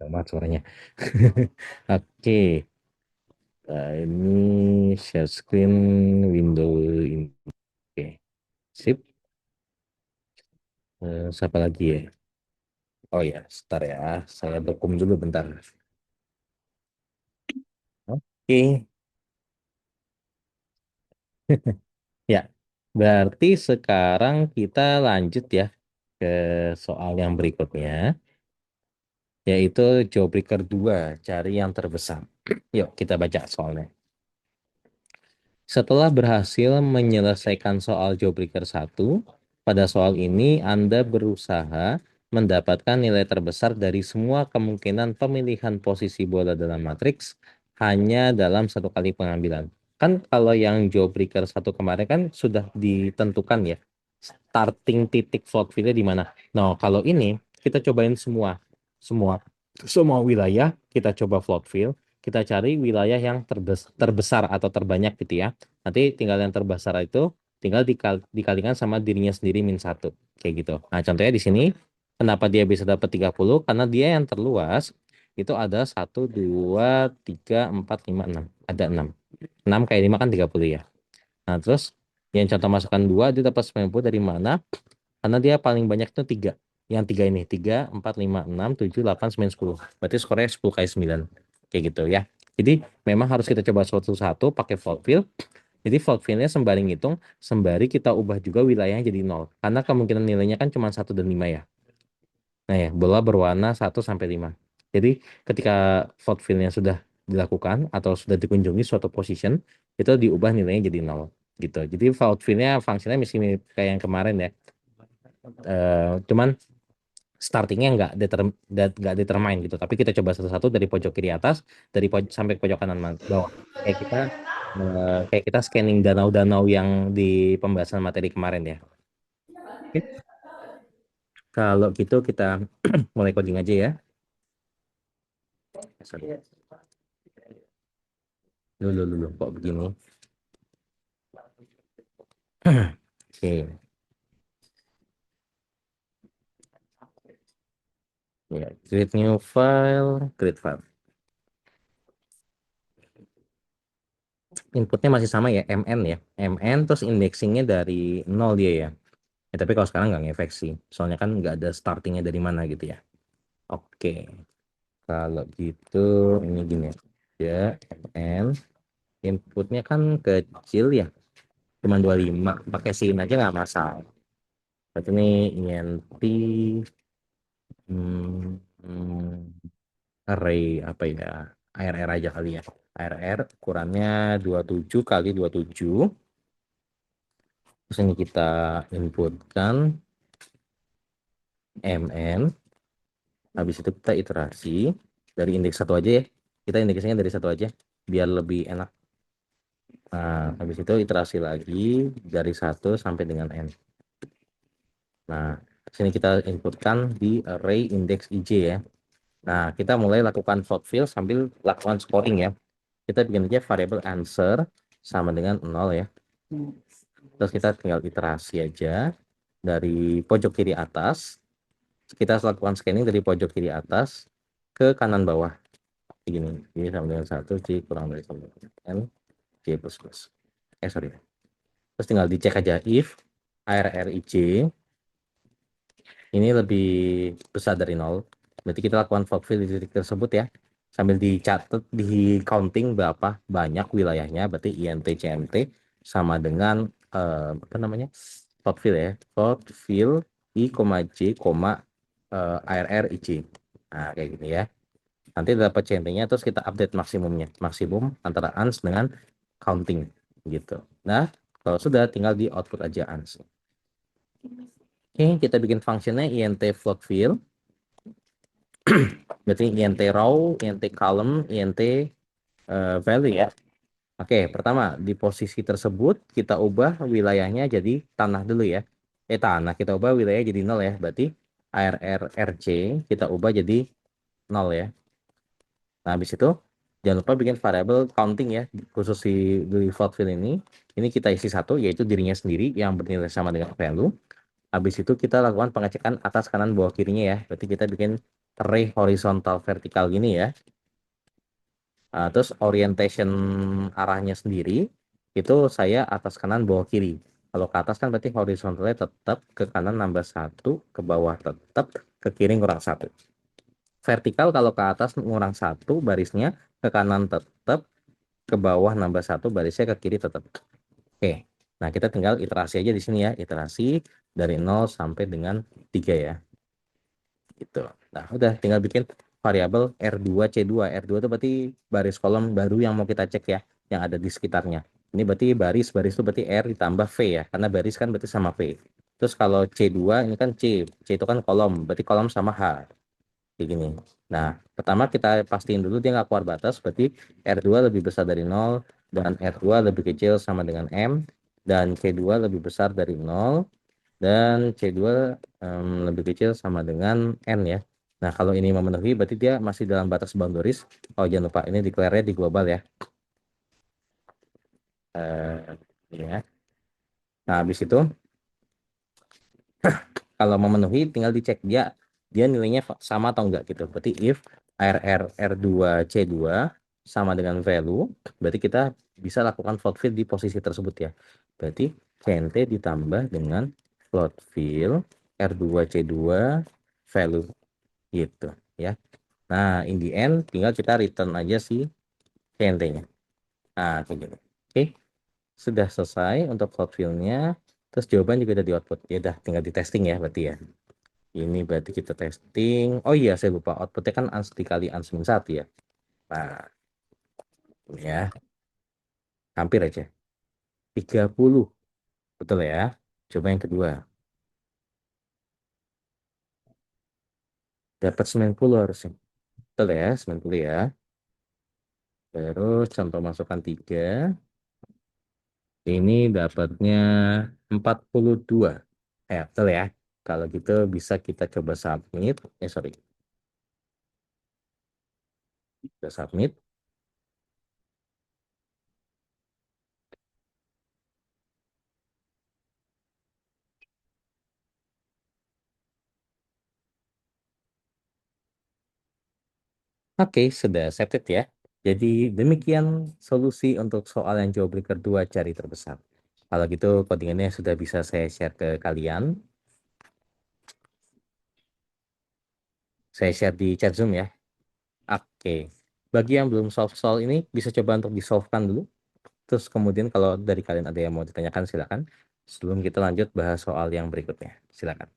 Amat suaranya. Oke, ini share screen window ini. Oke, sip. Siapa lagi ya? Oh ya, sebentar ya. Saya dokum dulu bentar. Oke, ya. Berarti sekarang kita lanjut ya ke soal yang berikutnya, yaitu Jawbreaker 2, cari yang terbesar. Yuk, kita baca soalnya. Setelah berhasil menyelesaikan soal Jawbreaker 1, pada soal ini Anda berusaha mendapatkan nilai terbesar dari semua kemungkinan pemilihan posisi bola dalam matriks hanya dalam satu kali pengambilan. Kan kalau yang Jawbreaker 1 kemarin kan sudah ditentukan ya, starting titik float field-nya di mana. Nah, kalau ini kita cobain semua, semua wilayah kita coba float field, kita cari wilayah yang terbesar atau terbanyak gitu ya. Nanti tinggal yang terbesar itu tinggal dikalikan sama dirinya sendiri min satu kayak gitu. Nah, contohnya di sini kenapa dia bisa dapat 30? Karena dia yang terluas itu ada 1, 2, 3, 4, 5, 6. Ada 6. 6 kayak 5 kan 30 ya. Nah, terus yang contoh masukan 2 dia dapat 90 dari mana? Karena dia paling banyak itu 3. Yang 3 ini, 3, 4, 5, 6, 7, 8, 9, 10. Berarti skornya 10 kali 9. Kayak gitu ya. Jadi memang harus kita coba satu-satu pakai float field. Jadi float field-nya sembari ngitung, sembari kita ubah juga wilayahnya jadi 0. Karena kemungkinan nilainya kan cuma 1 dan 5 ya. Nah ya, bola berwarna 1 sampai 5. Jadi ketika float field-nya sudah dilakukan atau sudah dikunjungi suatu position, itu diubah nilainya jadi 0 gitu. Jadi float field-nya fungsinya masih mirip kayak yang kemarin ya. Cuman startingnya nggak determine gitu. Tapi kita coba satu-satu dari pojok kiri atas, dari sampai pojok kanan bawah. Kayak kita scanning danau-danau yang di pembahasan materi kemarin ya. Oke. Kalau gitu kita mulai coding aja ya. Sorry. Dulu, kok begini? Oke, ya, create new file, create file. Inputnya masih sama ya, mn ya, mn terus indexingnya dari 0 dia ya. Tapi kalau sekarang nggak ngefek sih, soalnya kan nggak ada startingnya dari mana gitu ya. Oke, kalau gitu ini gini ya, mn inputnya kan kecil ya, cuma 25, pakai sin aja nggak masalah. Berarti ini int hmm, hmm, array apa ya, ARR aja kali ya. ARR ukurannya 27 kali 27. Terus ini kita inputkan mn. Habis itu kita iterasi dari indeks satu aja ya. Kita indeksnya dari satu aja biar lebih enak. Nah, habis itu iterasi lagi dari 1 sampai dengan n. Nah, sini kita inputkan di array index ij ya. Nah, kita mulai lakukan float fill sambil lakukan scoring ya. Kita bikin aja variable answer sama dengan 0 ya. Terus kita tinggal iterasi aja dari pojok kiri atas. Kita lakukan scanning dari pojok kiri atas ke kanan bawah. Begini, ini sama dengan 1, C kurang dari sama dengan N, C plus plus. Sorry. Terus tinggal dicek aja if ARRIJ ini lebih besar dari 0. Berarti kita lakukan float fill di titik tersebut ya. Sambil dicatat, di counting berapa banyak wilayahnya. Berarti INT CMT sama dengan apa namanya? Float fill ya. Float fill I, J, ARR IC. Nah, kayak gini ya. Nanti dapat CMT-nya terus kita update maksimumnya. Maksimum antara ans dengan counting gitu. Nah, kalau sudah tinggal di output aja ans. Oke, kita bikin fungsinya int float fill. Berarti int row, int column, int value ya. Oke, pertama di posisi tersebut kita ubah wilayahnya jadi tanah dulu ya. Tanah kita ubah wilayah jadi 0 ya. Berarti ARRRC kita ubah jadi 0 ya. Nah, habis itu jangan lupa bikin variabel counting ya, khusus di float fill ini. Ini kita isi satu, yaitu dirinya sendiri yang bernilai sama dengan value. Habis itu kita lakukan pengecekan atas kanan bawah kirinya ya. Berarti kita bikin array horizontal vertikal gini ya. Terus orientation arahnya sendiri itu saya atas kanan bawah kiri. Kalau ke atas kan berarti horizontalnya tetap, ke kanan nambah satu, ke bawah tetap, ke kiri kurang satu. Vertikal kalau ke atas ngurang satu barisnya, ke kanan tetap, ke bawah nambah satu barisnya, ke kiri tetap. Oke, nah kita tinggal iterasi aja di sini ya, iterasi dari 0 sampai dengan 3 ya, gitu. Nah udah tinggal bikin variabel R2C2. R2 itu berarti baris kolom baru yang mau kita cek ya, yang ada di sekitarnya. Ini berarti baris itu berarti R ditambah V ya, karena baris kan berarti sama V. Terus kalau C2 ini kan C itu kan kolom, berarti kolom sama H. Kayak gini. Nah, pertama kita pastiin dulu dia nggak keluar batas, berarti R2 lebih besar dari 0, dan R2 lebih kecil sama dengan M, dan C2 lebih besar dari 0, dan C2 lebih kecil sama dengan N ya. Nah, kalau ini memenuhi, berarti dia masih dalam batas boundaries. Oh, jangan lupa, ini declare-nya di global ya. Ini ya. Nah, habis itu, kalau memenuhi, tinggal dicek dia nilainya sama atau enggak gitu. Berarti if R2C2 sama dengan value, berarti kita bisa lakukan float fill di posisi tersebut ya. Berarti CNT ditambah dengan float fill R2C2 value gitu ya. Nah, in the end tinggal kita return aja si CNT-nya. Nah, kayak gitu. Oke, sudah selesai untuk float fill-nya. Terus jawaban juga udah di output. Ya udah tinggal di testing ya berarti ya. Ini berarti kita testing. Oh iya, saya lupa. Outputnya kan ans dikali ans min 1 ya. Nah, ini ya. Hampir aja. 30. Betul ya. Coba yang kedua. Dapat 90 harusnya. Betul ya, 90 ya. Terus contoh masukkan 3. Ini dapatnya 42. Betul ya. Kalau gitu bisa kita coba submit. Sorry. Kita submit. Oke, sudah accepted ya. Jadi demikian solusi untuk soal yang Jawabreaker 2 cari terbesar. Kalau gitu codingannya sudah bisa saya share ke kalian. Saya share di chat Zoom ya. Oke. Bagi yang belum solve soal ini bisa coba untuk di-solve-kan dulu. Terus kemudian kalau dari kalian ada yang mau ditanyakan silakan. Sebelum kita lanjut bahas soal yang berikutnya. Silakan.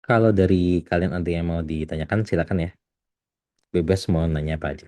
Kalau dari kalian ada yang mau ditanyakan, silakan ya. Bebas mau nanya apa aja.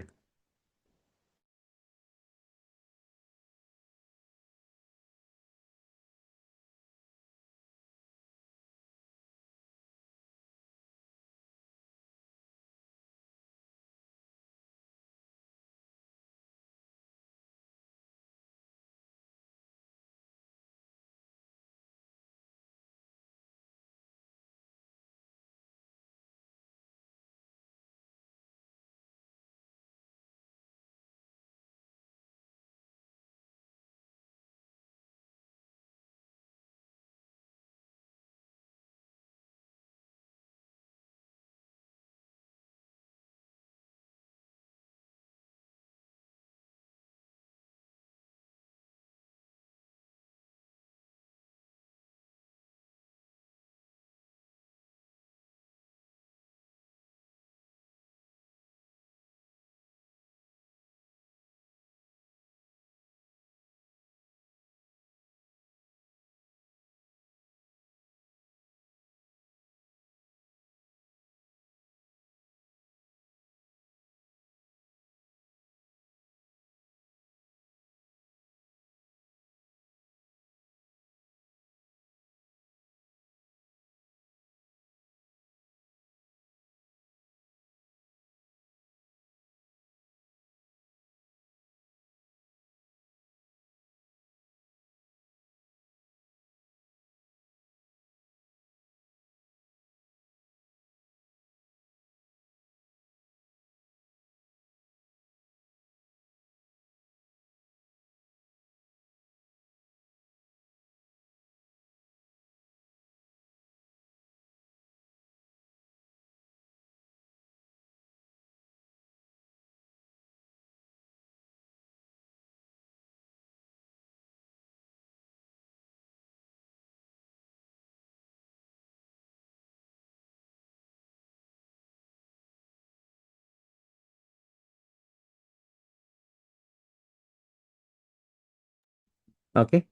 Oke,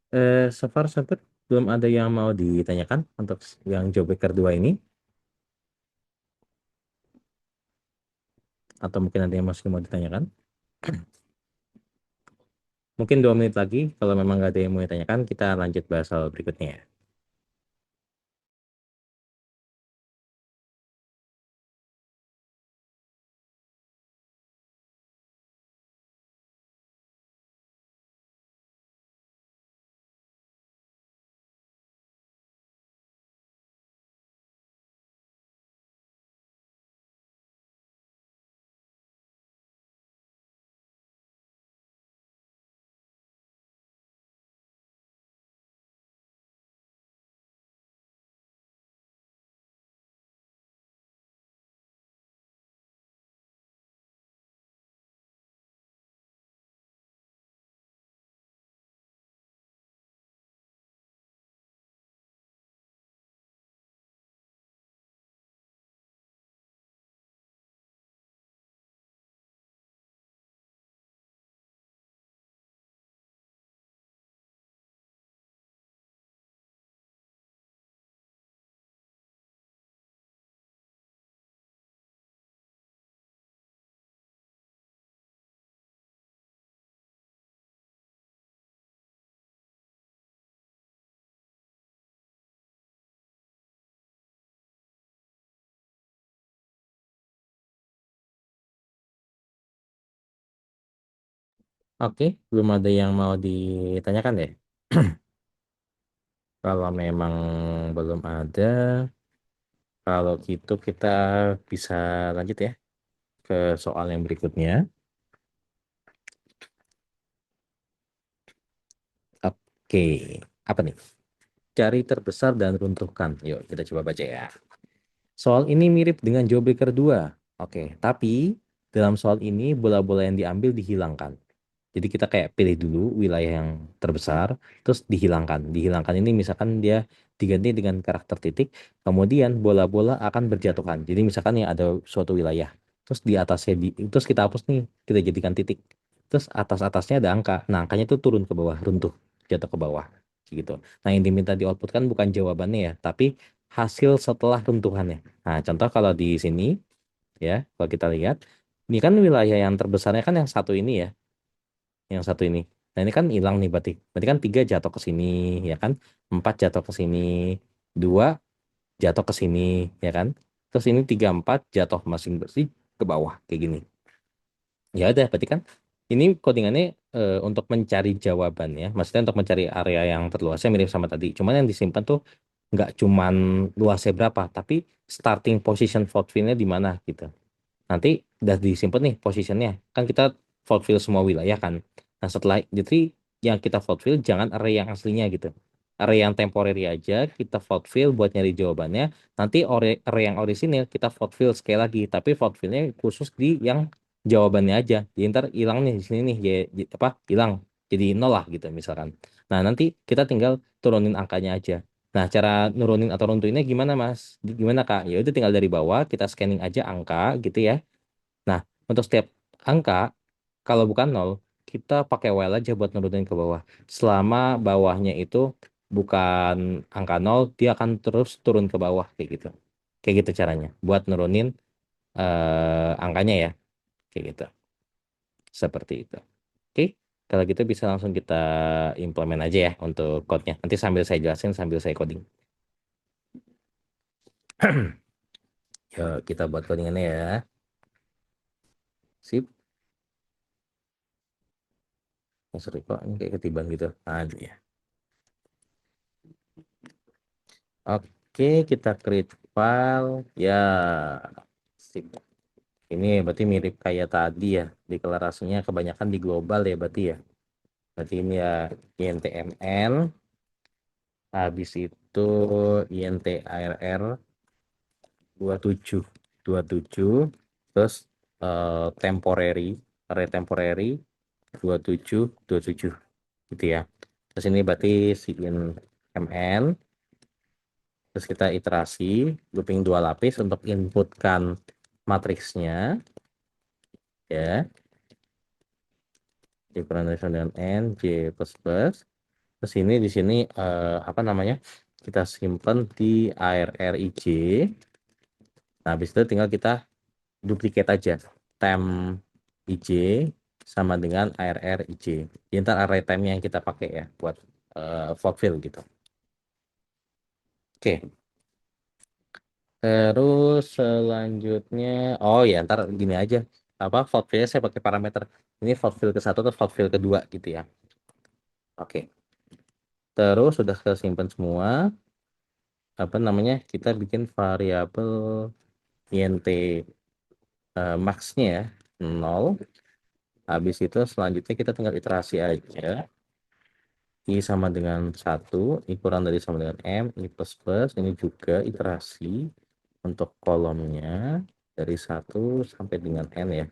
so far so good. Belum ada yang mau ditanyakan untuk yang job breaker 2 ini, atau mungkin ada yang masih mau ditanyakan. Mungkin 2 menit lagi, kalau memang nggak ada yang mau ditanyakan, kita lanjut bahas hal berikutnya ya. Oke, belum ada yang mau ditanyakan deh. Kalau memang belum ada, kalau gitu kita bisa lanjut ya ke soal yang berikutnya. Oke, apa nih? Cari terbesar dan runtuhkan. Yuk, kita coba baca ya. Soal ini mirip dengan Jawbreaker 2. Oke, tapi dalam soal ini bola-bola yang diambil dihilangkan. Jadi kita kayak pilih dulu wilayah yang terbesar, terus dihilangkan. Dihilangkan ini misalkan dia diganti dengan karakter titik, kemudian bola-bola akan berjatuhan. Jadi misalkan ya ada suatu wilayah, terus di atasnya terus kita hapus nih, kita jadikan titik. Terus atas-atasnya ada angka. Nah, angkanya itu turun ke bawah, runtuh, jatuh ke bawah. Gitu. Nah, yang diminta di output kan bukan jawabannya ya, tapi hasil setelah runtuhannya. Nah, contoh kalau di sini ya, kalau kita lihat, ini kan wilayah yang terbesarnya kan yang satu ini ya, yang satu ini. Nah, ini kan hilang nih berarti. Berarti kan 3 jatuh ke sini, ya kan? 4 jatuh ke sini, 2 jatuh ke sini, ya kan? Terus ini 3 4 jatuh masing bersih ke bawah kayak gini. Ya udah, berarti kan ini codingannya untuk mencari jawabannya, maksudnya untuk mencari area yang terluasnya mirip sama tadi. Cuman yang disimpan tuh nggak cuman luasnya berapa, tapi starting position fault field-nya di mana gitu. Nanti udah disimpan nih posisinya. Kan kita fault field semua wilayah kan. Nah setelah jadi yang kita fault field jangan array yang aslinya gitu. Array yang temporary aja kita fault field buat nyari jawabannya. Nanti array yang orisinil kita fault field sekali lagi. Tapi fault fieldnya khusus di yang jawabannya aja. Jadi ntar hilang nih di sini nih apa hilang jadi nol lah gitu misalkan. Nah nanti kita tinggal turunin angkanya aja. Nah, cara nurunin atau runtuhinnya gimana, Mas? Gimana, Kak? Ya udah tinggal dari bawah kita scanning aja angka gitu ya. Nah, untuk setiap angka, kalau bukan nol, kita pakai while aja buat nurunin ke bawah. Selama bawahnya itu bukan angka nol, dia akan terus turun ke bawah kayak gitu. Kayak gitu caranya, buat nurunin angkanya ya, kayak gitu. Seperti itu. Oke, kalau gitu bisa langsung kita implement aja ya untuk code-nya. Nanti sambil saya jelasin, sambil saya coding. Yuk, kita buat codingannya ya. Sip. Oh, sorry kok, ini kayak ketiban gitu. Aduh ya. Oke, kita create file. Ya, sip. Ini berarti mirip kayak tadi ya. Deklarasinya kebanyakan di global ya berarti ya. Berarti ini ya intmn, habis itu intarr 27, 27, terus temporary, array temporary 27, 27 gitu ya. Terus ini berarti si mn. Terus kita iterasi, looping 2 lapis untuk inputkan matriksnya, ya. Differentiation dengan n, j plus plus. Terus ini di sini apa namanya? Kita simpan di arrij. Nah, habis itu tinggal kita duplicate aja. Temp ij sama dengan arrij. Jadi ntar array time yang kita pakai ya buat float fill gitu. Oke. Terus selanjutnya, oh ya ntar gini aja, apa fault field saya pakai parameter ini fault field ke satu atau fault field kedua gitu ya. Oke, terus sudah kesimpan semua, apa namanya kita bikin variabel int max-nya ya 0. Habis itu selanjutnya kita tinggal iterasi aja. I sama dengan 1, I kurang dari sama dengan M, I plus plus, ini juga iterasi untuk kolomnya dari 1 sampai dengan N ya.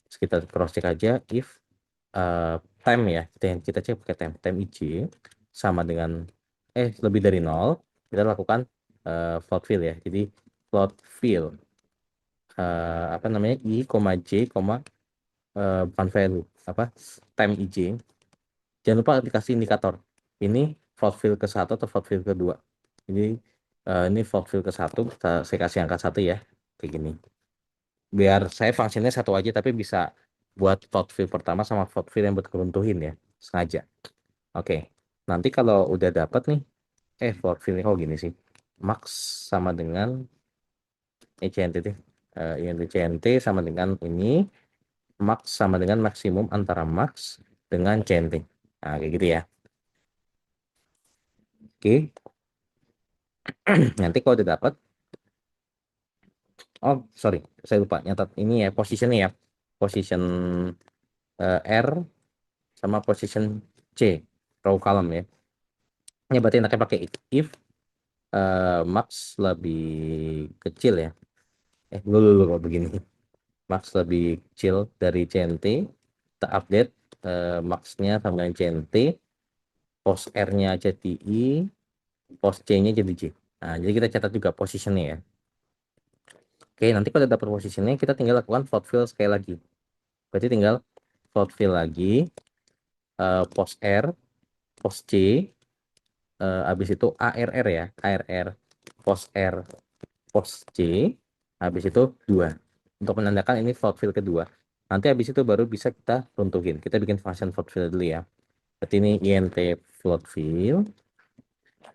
Terus kita cross check aja if time ya, kita cek pakai time ij sama dengan lebih dari 0, kita lakukan float fill ya. Jadi float fill apa namanya I, j, bukan value apa time ij. Jangan lupa dikasih indikator. Ini float fill ke satu atau float fill kedua. Ini float fill ke satu, saya kasih angka 1 ya, kayak gini. Biar saya fungsinya satu aja tapi bisa buat float fill pertama sama float fill yang buat keruntuhin ya, sengaja. Oke, nanti kalau udah dapat nih, float fill kok gini sih, max sama dengan cnt deh, cnt sama dengan ini, max sama dengan maksimum antara max dengan cnt. Nah kayak gitu ya. Oke. Nanti kalau udah dapat, oh sorry saya lupa nyatat ini ya positionnya ya, position R sama position C, row column ya. Ini berarti enaknya pakai if max lebih kecil ya. Dulu kok begini. Max lebih kecil dari CNT, kita update maxnya sama dengan CNT, post R-nya jadi I, post C-nya jadi J. Nah, jadi kita catat juga positionnya ya. Oke, nanti kalau dapat positionnya, kita tinggal lakukan float fill sekali lagi. Berarti tinggal float fill lagi, post R, post C, habis itu ARR ya, ARR. pos R, pos C, habis itu 2. Untuk menandakan ini float field kedua. Nanti habis itu baru bisa kita runtuhin. Kita bikin function float field dulu ya. Berarti ini int float field,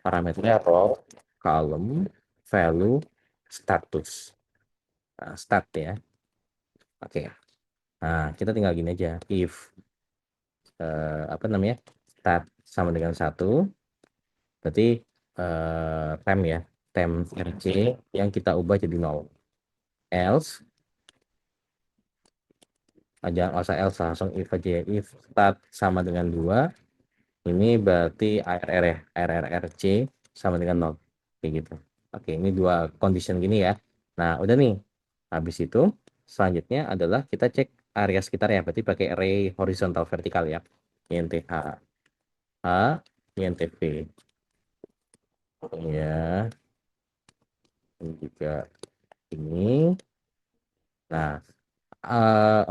parameternya row, column, value, status. Nah, start ya. Oke. Nah, kita tinggal gini aja. If apa namanya? Start sama dengan 1, berarti temp ya. Temp RC yang kita ubah jadi 0. Else aja, nggak usah else, langsung if aja ya. If start sama dengan 2, ini berarti ARR ya. ARRC sama dengan 0. Kayak gitu. Oke, ini dua condition gini ya. Nah, udah nih. Habis itu, selanjutnya adalah kita cek area sekitar ya. Berarti pakai array horizontal vertikal ya. INT H, H, INT V. Ya, ini juga ini. Nah,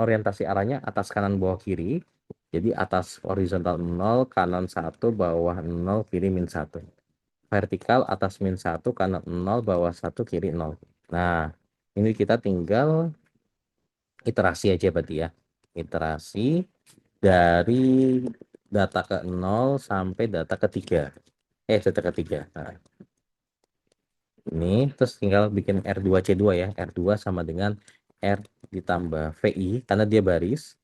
orientasi arahnya atas kanan bawah kiri. Jadi atas horizontal 0, kanan 1, bawah 0, kiri min 1. Vertikal atas min 1, kanan 0, bawah 1, kiri 0. Nah, ini kita tinggal iterasi aja berarti ya. Iterasi dari data ke 0 sampai data ketiga. Data ketiga. Nah, ini terus tinggal bikin R2C2 ya. R2 sama dengan R ditambah VI karena dia baris.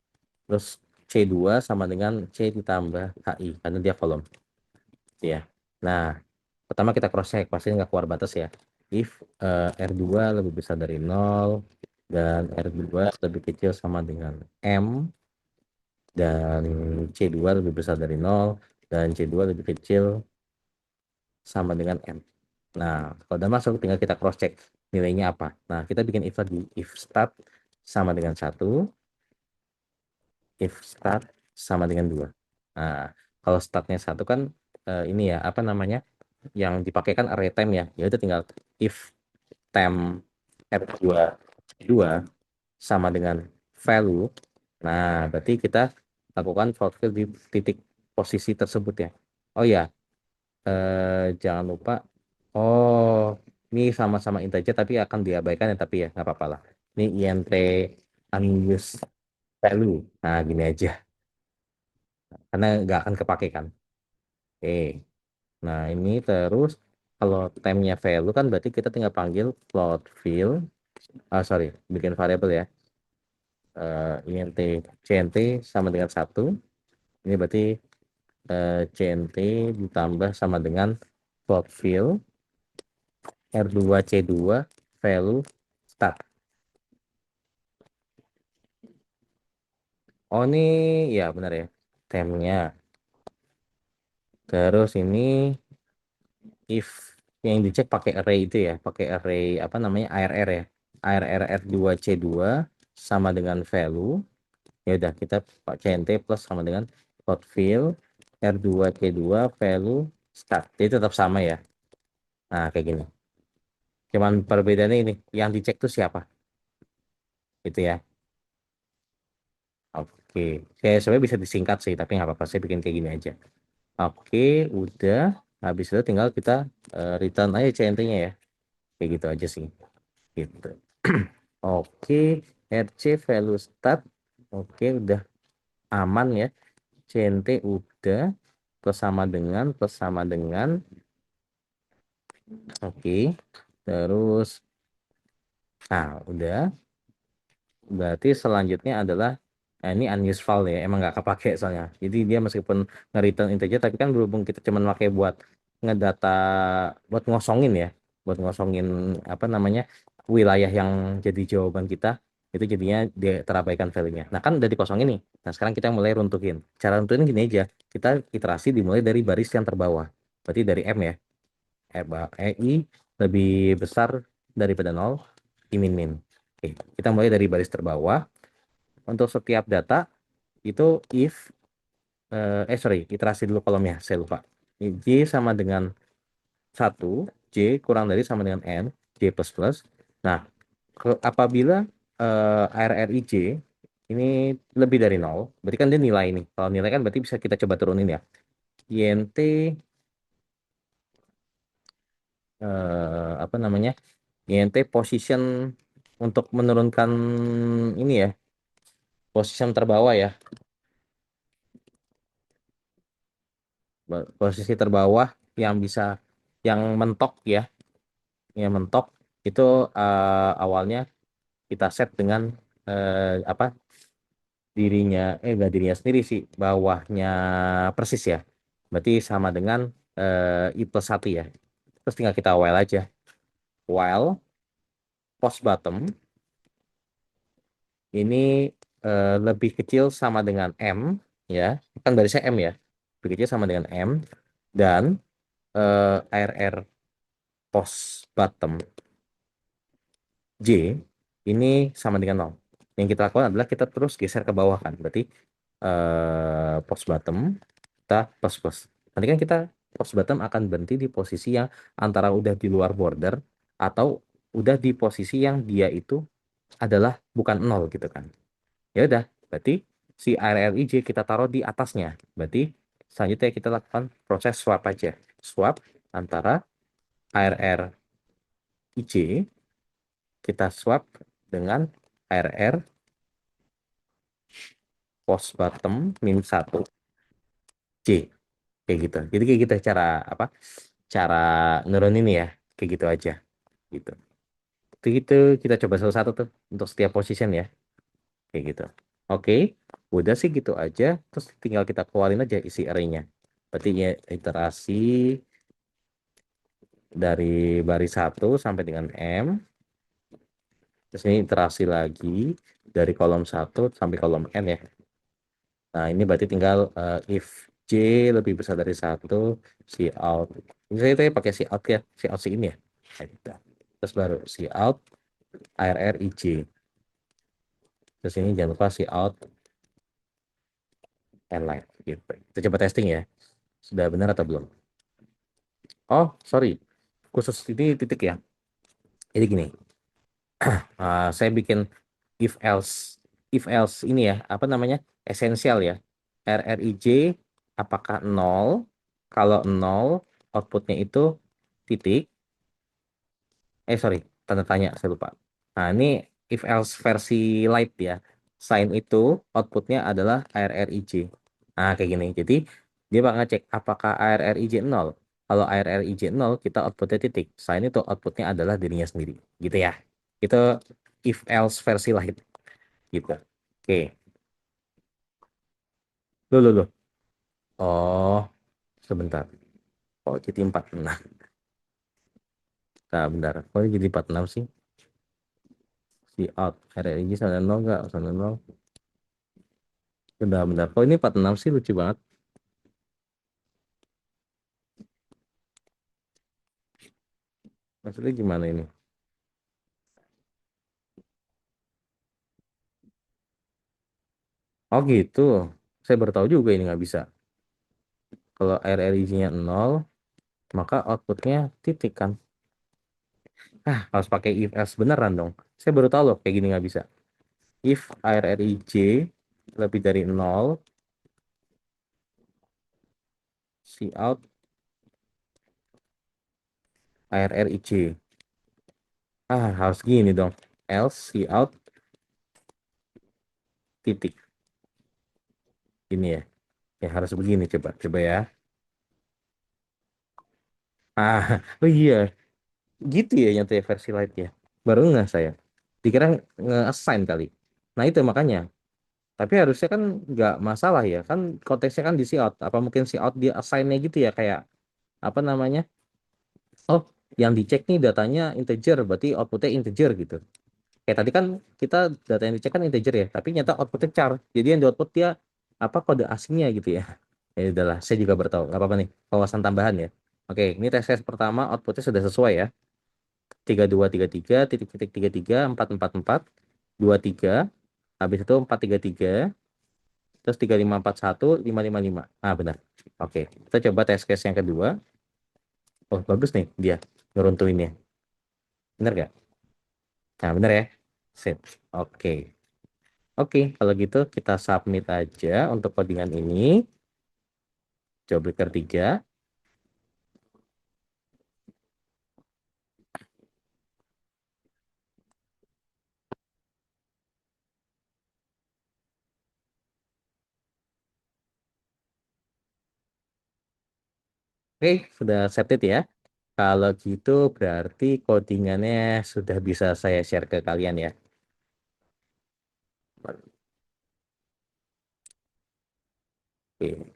Terus C2 sama dengan C ditambah HI karena dia kolom. Ya. Nah, pertama kita cross check pasti nggak keluar batas ya. If R2 lebih besar dari 0 dan R2 lebih kecil sama dengan M dan C2 lebih besar dari 0 dan C2 lebih kecil sama dengan M. Nah, kalau udah masuk tinggal kita cross check nilainya apa. Nah, kita bikin if lagi. If start sama dengan 1, if start sama dengan 2. Nah, kalau startnya 1 kan ini ya, apa namanya? Yang dipakai kan array time ya. Ya udah tinggal if temp R2 2 sama dengan value. Nah, berarti kita lakukan float field di titik posisi tersebut ya. Oh ya, jangan lupa. Oh, ini sama-sama integer tapi akan diabaikan ya, tapi ya nggak apa-apa lah. Ini int unused value. Nah, gini aja. Karena nggak akan kepake kan. Oke. Nah, ini terus kalau temnya value kan berarti kita tinggal panggil float field. Sorry, bikin variabel ya. Int cnt sama dengan 1. Ini berarti cnt ditambah sama dengan float field R2C2 value start. Oh, ini ya benar ya. Temnya. Terus ini if yang dicek pakai array itu ya, pakai array apa namanya ARR ya. ARR R2C2 sama dengan value. Ya udah kita pak CNT plus sama dengan float field R2C2 value start. Jadi tetap sama ya. Nah, kayak gini. Cuman perbedaannya ini, yang dicek tuh siapa? Itu ya. Oke. Saya sebenarnya bisa disingkat sih, tapi nggak apa-apa. Saya bikin kayak gini aja. Oke, udah. Habis itu tinggal kita return aja CNT-nya ya. Kayak gitu aja sih. Gitu. Oke, RC value start. Oke, udah aman ya. CNT udah plus sama dengan. Oke. Terus nah, udah. Berarti selanjutnya adalah ini unused file ya, emang nggak kepake soalnya. Jadi dia meskipun nge-return integer, tapi kan berhubung kita cuma pakai buat ngedata, buat ngosongin ya, buat ngosongin apa namanya wilayah yang jadi jawaban kita, itu jadinya dia terabaikan value-nya. Nah kan udah dikosongin nih. Nah sekarang kita mulai runtuhin. Cara runtuhin gini aja, kita iterasi dimulai dari baris yang terbawah. Berarti dari M ya. I lebih besar daripada 0, I min min. Oke, kita mulai dari baris terbawah. Untuk setiap data itu if sorry, iterasi dulu kolomnya, saya lupa. J sama dengan 1, J kurang dari sama dengan N, J plus plus. Nah, apabila RRIJ ini lebih dari 0, berarti kan dia nilai ini. Kalau nilai kan berarti bisa kita coba turunin ya. INT apa namanya, INT position untuk menurunkan ini ya, position terbawah ya, posisi terbawah yang bisa, yang mentok ya, yang mentok itu awalnya kita set dengan apa, dirinya, enggak dirinya sendiri sih, bawahnya persis ya, berarti sama dengan i plus 1 ya, terus tinggal kita while aja, while post bottom ini lebih kecil sama dengan M ya, kan barisnya M ya, lebih kecil sama dengan M, dan ARR post bottom J ini sama dengan nol. Yang kita lakukan adalah kita terus geser ke bawah kan, berarti post bottom kita post. Nanti kan kita post bottom akan berhenti di posisi yang antara udah di luar border atau udah di posisi yang dia itu adalah bukan nol gitu kan. Ya udah, berarti si RRIJ kita taruh di atasnya. Berarti selanjutnya kita lakukan proses swap aja. Swap antara RRIJ kita swap dengan RR post bottom min 1 J, kayak gitu. Jadi kayak gitu cara apa? Cara nurunin ya, kayak gitu aja gitu. Itu gitu kita coba satu-satu tuh untuk setiap position ya, kayak gitu. Oke, udah sih gitu aja. Terus tinggal kita keluarin aja isi array-nya. Berarti ya iterasi dari baris 1 sampai dengan M. Terus ini iterasi lagi dari kolom 1 sampai kolom N ya. Nah, ini berarti tinggal if J lebih besar dari 1, si out. Ini saya tadi pakai si out ya, si out si ini ya. Nah, gitu. Terus baru si out ARR IJ. Terus ini jangan lupa si out and line gitu. Kita coba testing ya. Sudah benar atau belum? Oh, sorry. Khusus ini titik ya. Jadi gini, saya bikin if else ini ya, apa namanya, esensial ya, RRIJ apakah 0, kalau 0 outputnya itu titik, sorry, tanda tanya saya lupa. Nah ini if else versi light ya, sign itu outputnya adalah RRIJ. Nah kayak gini, jadi dia bakal ngecek apakah RRIJ 0. Kalau RRIJ 0 kita outputnya titik, sign itu outputnya adalah dirinya sendiri gitu ya. Itu if else versi light gitu. Oke. Loh. Oh, sebentar. Oh, jadi 46. Nah, bentar. Kok ini jadi 46 sih? Si out. RRI sama 0 enggak? Sama 0. Bentar. Kok ini 46 sih? Lucu banget. Maksudnya gimana ini? Oh gitu. Saya baru tahu juga ini nggak bisa. Kalau RRI-nya 0, maka outputnya titik kan. Harus pakai if else beneran dong. Saya baru tahu loh kayak gini nggak bisa. If RRIJ lebih dari 0, si out RRIJ. Harus gini dong. Else si out titik. Ini ya. Ya harus begini, coba ya. Ah, oh iya, gitu ya yang versi light ya. Baru nggak saya. Dikira nge-assign kali. Nah itu makanya. Tapi harusnya kan nggak masalah ya. Kan konteksnya kan di si out. Apa mungkin si out dia assign-nya gitu ya, kayak apa namanya? Oh, yang dicek nih datanya integer, berarti outputnya integer gitu. Kayak tadi kan kita data yang dicek kan integer ya, tapi nyata outputnya char. Jadi yang di output dia apa, kode asingnya gitu ya. Ya udahlah, saya juga bertahu. Nggak apa-apa nih, wawasan tambahan ya. Oke, ini tes case pertama outputnya sudah sesuai ya. 3233 titik-titik 33 444 23, habis itu 433, terus 3541 555. Benar. Oke, kita coba test case yang kedua. Oh, bagus nih dia ngeruntuinnya. Benar nggak? Nah, benar ya. Sip. Oke. Oke, kalau gitu kita submit aja untuk codingan ini. Coba breaker 3. Oke, sudah accepted ya. Kalau gitu berarti codingannya sudah bisa saya share ke kalian ya. Oke.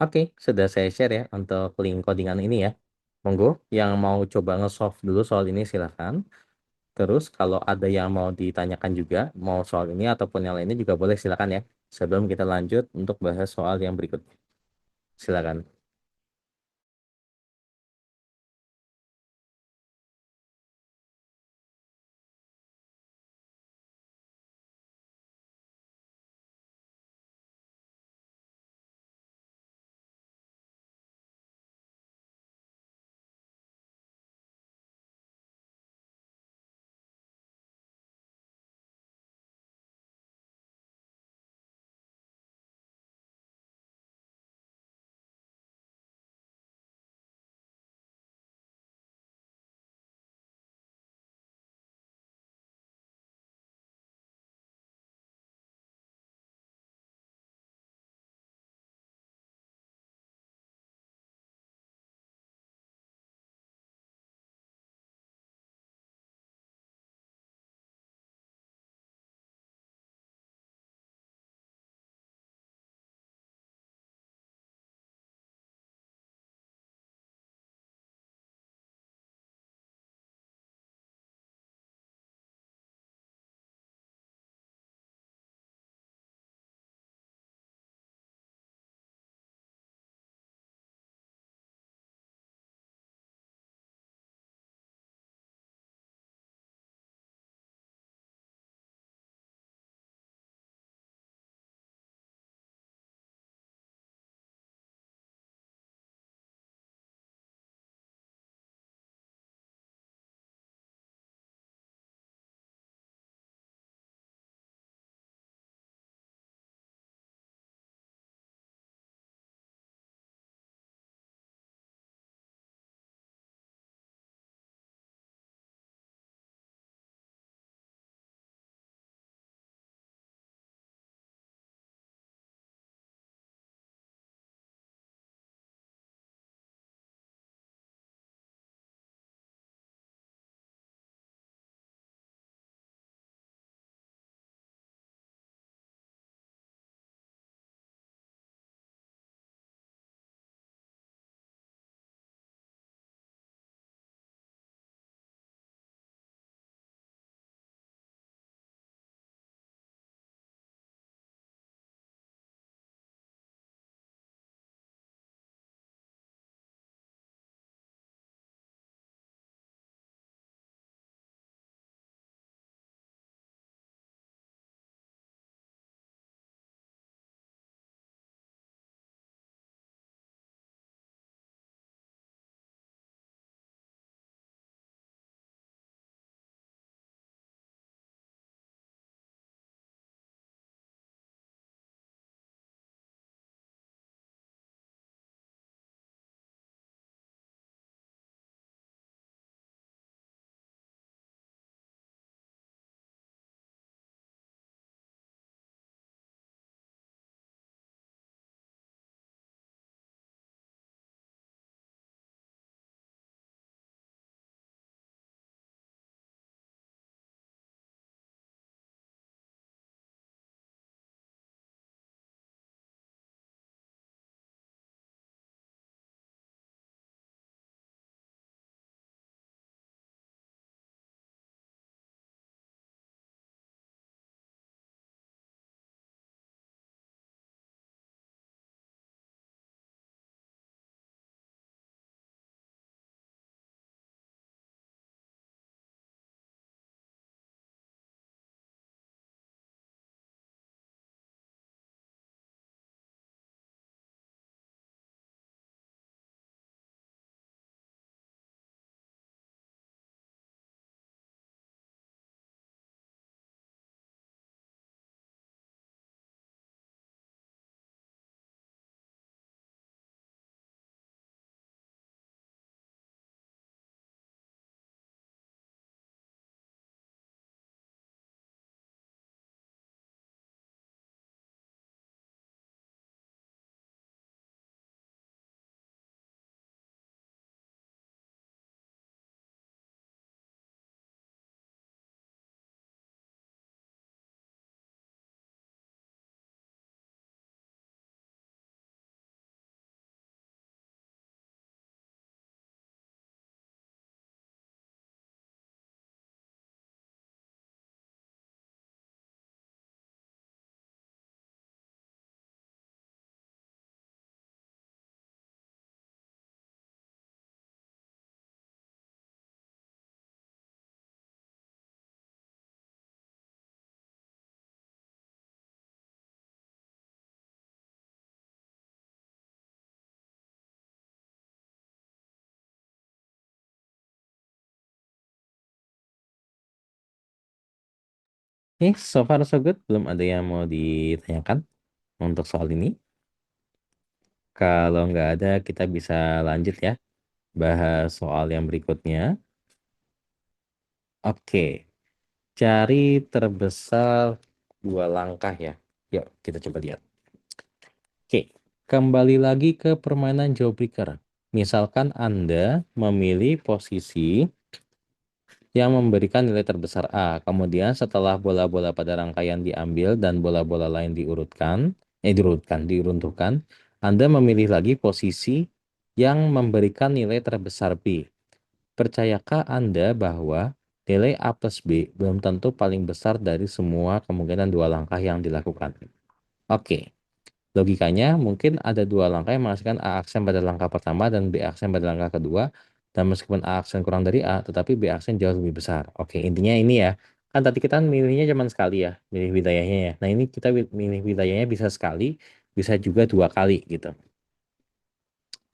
Oke, sudah saya share ya untuk link codingan ini ya. Monggo, yang mau coba nge-solve dulu soal ini silahkan. Terus kalau ada yang mau ditanyakan juga, mau soal ini ataupun yang lainnya juga boleh silakan ya. Sebelum kita lanjut untuk bahas soal yang berikutnya. Silakan. So far so good. Belum ada yang mau ditanyakan untuk soal ini. Kalau nggak ada, kita bisa lanjut ya, bahas soal yang berikutnya. Oke, cari terbesar dua langkah ya. Yuk, kita coba lihat. Oke, kembali lagi ke permainan Jawbreaker. Misalkan Anda memilih posisi yang memberikan nilai terbesar A. Kemudian setelah bola-bola pada rangkaian diambil dan bola-bola lain diruntuhkan, Anda memilih lagi posisi yang memberikan nilai terbesar B. Percayakah Anda bahwa nilai A plus B belum tentu paling besar dari semua kemungkinan dua langkah yang dilakukan? Oke. Logikanya mungkin ada dua langkah yang menghasilkan A aksen pada langkah pertama dan B aksen pada langkah kedua. Dan meskipun A aksen kurang dari A, tetapi B aksen jauh lebih besar. Oke, intinya ini ya. Kan tadi kita milihnya cuma sekali ya, milih wilayahnya ya. Nah ini kita milih wilayahnya bisa sekali, bisa juga dua kali gitu.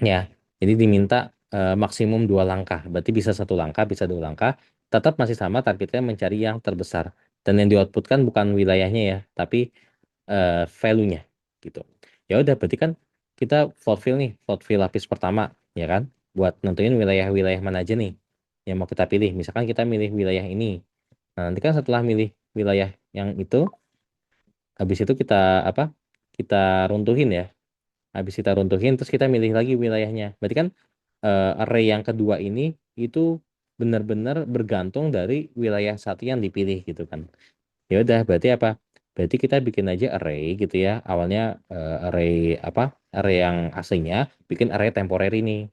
Ya, jadi diminta maksimum dua langkah. Berarti bisa satu langkah, bisa dua langkah. Tetap masih sama targetnya mencari yang terbesar. Dan yang dioutputkan bukan wilayahnya ya, tapi value-nya gitu. Ya udah berarti kan kita fulfill nih, fulfill lapis pertama ya kan, buat nentuin wilayah-wilayah mana aja nih yang mau kita pilih. Misalkan kita milih wilayah ini. Nah, nanti kan setelah milih wilayah yang itu, habis itu kita apa? Kita runtuhin ya. Habis kita runtuhin terus kita milih lagi wilayahnya. Berarti kan array yang kedua ini itu benar-benar bergantung dari wilayah satu yang dipilih gitu kan. Ya udah, berarti apa? Berarti kita bikin aja array gitu ya. Awalnya array apa? Array yang aslinya, bikin array temporary nih.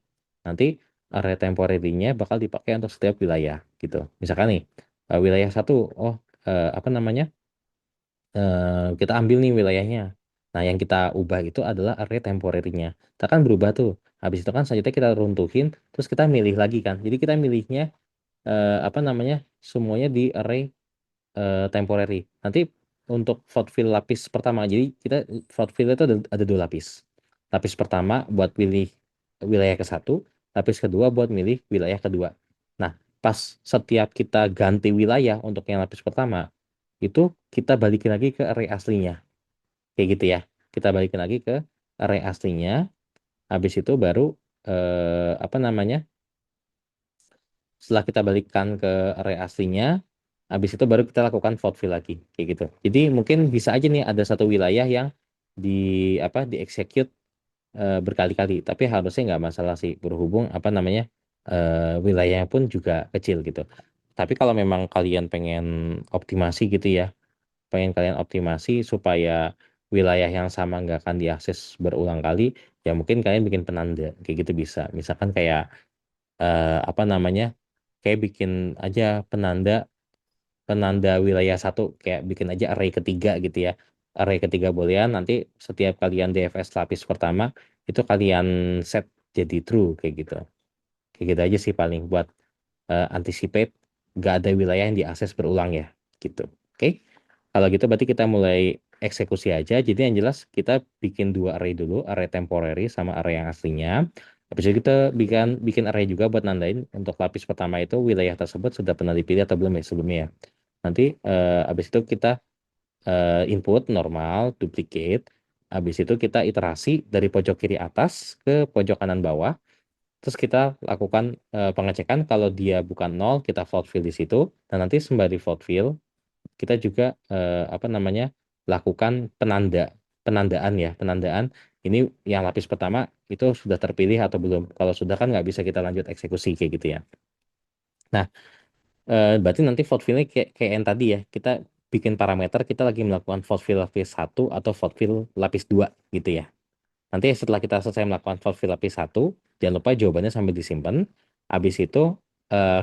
Nanti array temporary-nya bakal dipakai untuk setiap wilayah gitu. Misalkan nih, wilayah satu, oh apa namanya? Kita ambil nih wilayahnya. Nah, yang kita ubah itu adalah array temporary-nya. Kita kan berubah tuh. Habis itu kan selanjutnya kita runtuhin, terus kita milih lagi kan. Jadi kita milihnya apa namanya? Semuanya di array temporary. Nanti untuk vote fill lapis pertama, jadi kita vote fill itu ada dua lapis. Lapis pertama buat pilih wilayah ke satu, lapis kedua buat milih wilayah kedua. Nah, pas setiap kita ganti wilayah untuk yang lapis pertama, itu kita balikin lagi ke array aslinya. Kayak gitu ya. Kita balikin lagi ke array aslinya. Habis itu baru apa namanya? Setelah kita balikkan ke array aslinya, habis itu baru kita lakukan vote fill lagi, kayak gitu. Jadi mungkin bisa aja nih ada satu wilayah yang di apa di execute berkali-kali, tapi harusnya nggak masalah sih berhubung apa namanya wilayahnya pun juga kecil gitu. Tapi kalau memang kalian pengen optimasi gitu ya, pengen kalian optimasi supaya wilayah yang sama nggak akan diakses berulang kali, ya mungkin kalian bikin penanda kayak gitu bisa. Misalkan kayak apa namanya, kayak bikin aja penanda penanda wilayah satu, kayak bikin aja array ketiga gitu ya. Array ketiga boolean, nanti setiap kalian DFS lapis pertama itu kalian set jadi true kayak gitu. Kayak gitu aja sih paling buat anticipate gak ada wilayah yang diakses berulang ya gitu. Oke. Kalau gitu berarti kita mulai eksekusi aja. Jadi yang jelas kita bikin dua array dulu, array temporary sama array yang aslinya. Habis itu kita bikin bikin array juga buat nandain untuk lapis pertama itu wilayah tersebut sudah pernah dipilih atau belum ya sebelumnya ya. Nanti habis itu kita input normal, duplicate. Habis itu kita iterasi dari pojok kiri atas ke pojok kanan bawah. Terus kita lakukan pengecekan kalau dia bukan nol, kita float fill di situ. Dan nanti sembari float fill, kita juga apa namanya lakukan penandaan ya, penandaan ini yang lapis pertama itu sudah terpilih atau belum. Kalau sudah kan nggak bisa kita lanjut eksekusi kayak gitu ya. Nah, berarti nanti vote fill-nya kayak yang tadi ya. Kita bikin parameter kita lagi melakukan vote fill lapis satu atau vote fill lapis 2 gitu ya. Nanti setelah kita selesai melakukan vote fill lapis satu, jangan lupa jawabannya sambil disimpan. Habis itu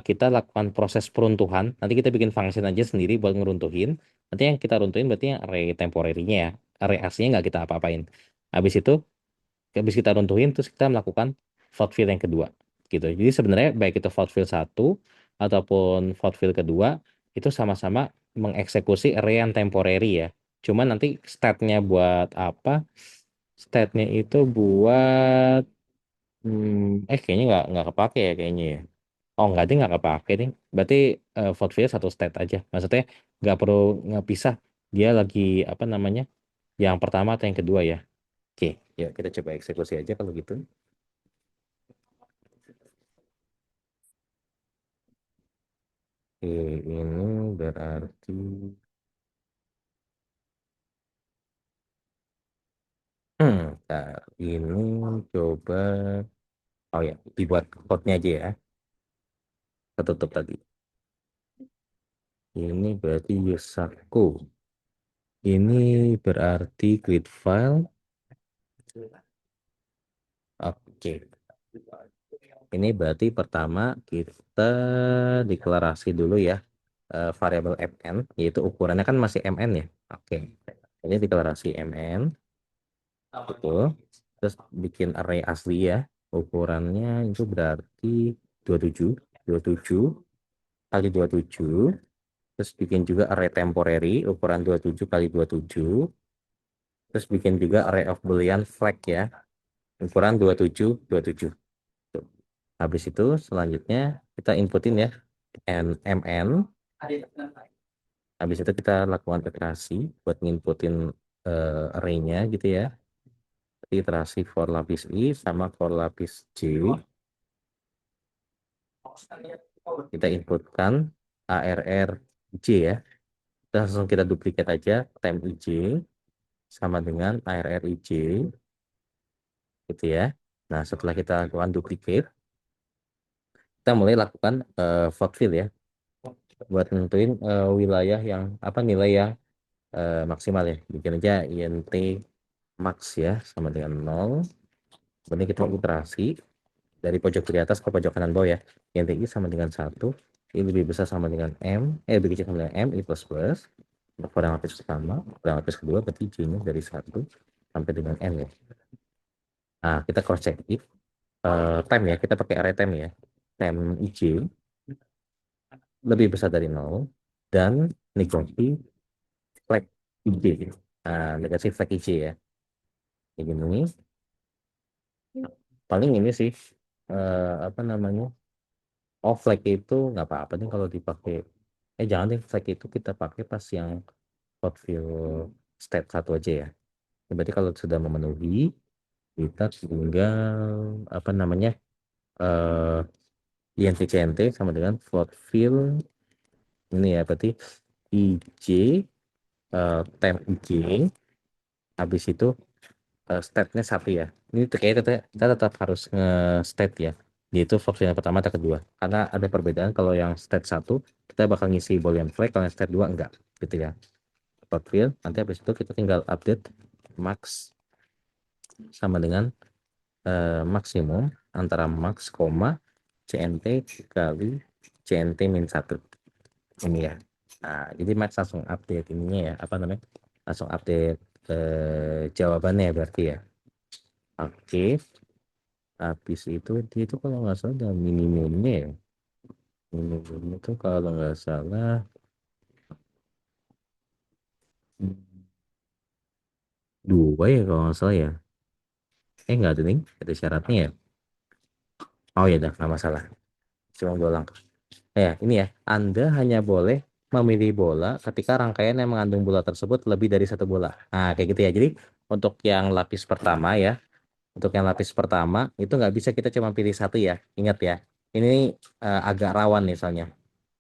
kita lakukan proses peruntuhan. Nanti kita bikin function aja sendiri buat ngeruntuhin. Nanti yang kita runtuhin berarti yang array temporary-nya ya. Array aslinya nggak kita apa-apain. Habis kita runtuhin, terus kita melakukan vote fill yang kedua. Gitu. Jadi sebenarnya baik itu vote fill satu ataupun vote fill kedua, itu sama-sama mengeksekusi array yang temporary ya. Cuman nanti state-nya buat apa? State-nya itu buat kayaknya nggak kepake ya kayaknya ya. Oh enggak, dia nggak kepake nih. Berarti vote fill satu state aja. Maksudnya nggak perlu ngepisah. Dia lagi apa namanya? Yang pertama atau yang kedua ya? Oke, ya kita coba eksekusi aja kalau gitu. Oke, ini berarti nah, ini coba oh ya dibuat code-nya aja ya. Ketutup tadi. Ini berarti Yusaku. Ini berarti create file. Oke. Ini berarti pertama kita deklarasi dulu ya variabel mn, yaitu ukurannya kan masih mn ya. Oke. Ini deklarasi mn, betul. Terus bikin array asli ya. Ukurannya itu berarti 27, 27 kali 27. Terus bikin juga array temporary ukuran 27 kali 27. Terus bikin juga array of boolean flag ya. Ukuran 27, 27. Tuh. Habis itu selanjutnya kita inputin ya mn. Habis itu kita lakukan iterasi buat nginputin array-nya gitu ya. Iterasi for lapis i sama for lapis j. Kita inputkan arr j ya. Kita langsung kita duplikat aja temp ij sama dengan arr ij gitu ya. Nah, setelah kita lakukan duplicate, kita mulai lakukan vote fill ya buat nentuin wilayah yang apa nilai yang maksimal ya. Bikin aja int max ya sama dengan 0. Kemudian kita iterasi dari pojok kiri atas ke pojok kanan bawah ya. Int i sama dengan 1, i lebih besar sama dengan m, lebih kecil sama dengan m, i plus plus. Untuk barang lapis pertama, barang lapis kedua berarti j-nya dari 1 sampai dengan n ya. Nah, kita cross check if time ya, kita pakai array time ya. Time ij lebih besar dari 0 dan negasi flag ij. Nah, negasi flag ij ya. Kayak gini. Paling ini sih apa namanya? Oh, flag itu nggak apa-apa nih kalau dipakai. Jangan deh, flag itu kita pakai pas yang hot fill state satu aja ya. Berarti kalau sudah memenuhi, kita tinggal apa namanya INTCNT sama dengan float fill ini ya. Berarti IJ temp IJ habis itu state-nya satu ya. Ini kayak kita tetap harus nge-state ya. Yaitu function yang pertama atau kedua. Karena ada perbedaan kalau yang state satu kita bakal ngisi boolean flag, kalau yang state 2 enggak gitu ya. Float fill, nanti habis itu kita tinggal update max sama dengan maksimum antara max, CNT kali CNT min 1. Ini ya. Nah, jadi Max langsung update ininya ya, apa namanya? Langsung update jawabannya berarti ya. Oke, habis itu dia itu kalau nggak salah ada minimumnya ya. Minimumnya itu kalau nggak salah dua ya kalau nggak salah ya. Nggak ada nih, ada syaratnya ya. Oh ya, dah nggak masalah. Cuma dua langkah. Ya, ini ya. Anda hanya boleh memilih bola ketika rangkaian yang mengandung bola tersebut lebih dari satu bola. Nah, kayak gitu ya. Jadi untuk yang lapis pertama ya, untuk yang lapis pertama itu nggak bisa kita cuma pilih satu ya. Ingat ya, ini agak rawan nih soalnya.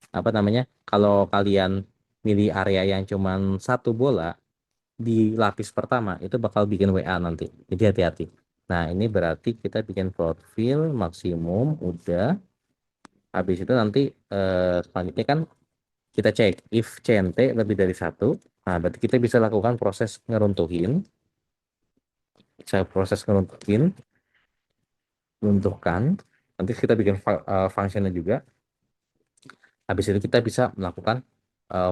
Apa namanya? Kalau kalian milih area yang cuma satu bola di lapis pertama itu bakal bikin WA nanti. Jadi hati-hati. Nah, ini berarti kita bikin profil maksimum udah. Habis itu nanti selanjutnya kan kita cek if CNT lebih dari satu. Nah, berarti kita bisa lakukan proses ngeruntuhin. Saya proses ngeruntuhin, runtuhkan. Nanti kita bikin functionnya juga. Habis itu kita bisa melakukan